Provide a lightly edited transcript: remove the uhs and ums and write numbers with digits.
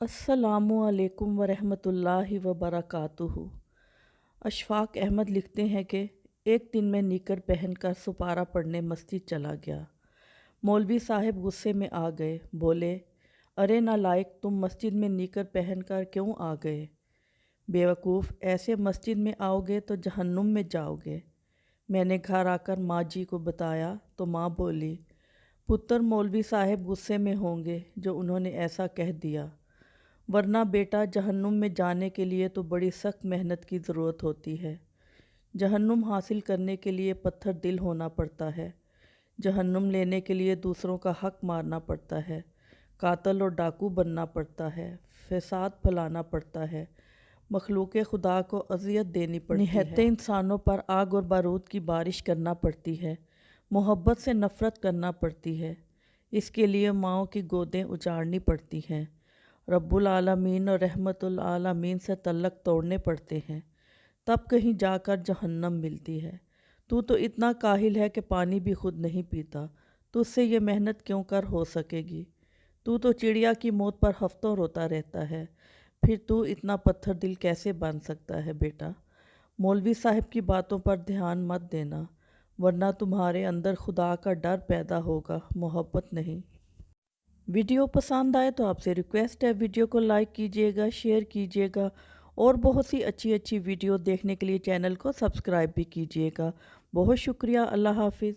अस्सलामुअलैकुम वरहमतुल्लाहि वबरकातुहू। अशफाक अहमद लिखते हैं कि एक दिन मैं निकर पहनकर सुपारा पढ़ने मस्जिद चला गया। मौलवी साहब गुस्से में आ गए। बोले, अरे नालायक, तुम मस्जिद में निकर पहनकर क्यों आ गए? बेवकूफ़, ऐसे मस्जिद में आओगे तो जहन्नुम में जाओगे। मैंने घर आकर माँ जी को बताया तो माँ बोली, पुत्र, मौलवी साहब गुस्से में होंगे जो उन्होंने ऐसा कह दिया, वरना बेटा जहन्नुम में जाने के लिए तो बड़ी सख्त मेहनत की ज़रूरत होती है। जहन्नुम हासिल करने के लिए पत्थर दिल होना पड़ता है। जहन्नुम लेने के लिए दूसरों का हक मारना पड़ता है, कातल और डाकू बनना पड़ता है, फसाद फैलाना पड़ता है, मखलूक खुदा को अजियत देनी पड़ती है, निहत्ते इंसानों पर आग और बारूद की बारिश करना पड़ती है, मोहब्बत से नफ़रत करना पड़ती है। इसके लिए माँओं की गोदें उजाड़नी पड़ती हैं, रब्बुल आलमीन और रहमतुल आलमीन से तल्लक तोड़ने पड़ते हैं, तब कहीं जाकर जहन्नम मिलती है। तू तो इतना काहिल है कि पानी भी खुद नहीं पीता, तुझसे ये मेहनत क्यों कर हो सकेगी? तू तो चिड़िया की मौत पर हफ्तों रोता रहता है, फिर तू इतना पत्थर दिल कैसे बन सकता है? बेटा, मौलवी साहब की बातों पर ध्यान मत देना, वरना तुम्हारे अंदर खुदा का डर पैदा होगा, मोहब्बत नहीं। वीडियो पसंद आए तो आपसे रिक्वेस्ट है, वीडियो को लाइक कीजिएगा, शेयर कीजिएगा और बहुत सी अच्छी अच्छी वीडियो देखने के लिए चैनल को सब्सक्राइब भी कीजिएगा। बहुत शुक्रिया। अल्लाह हाफिज़।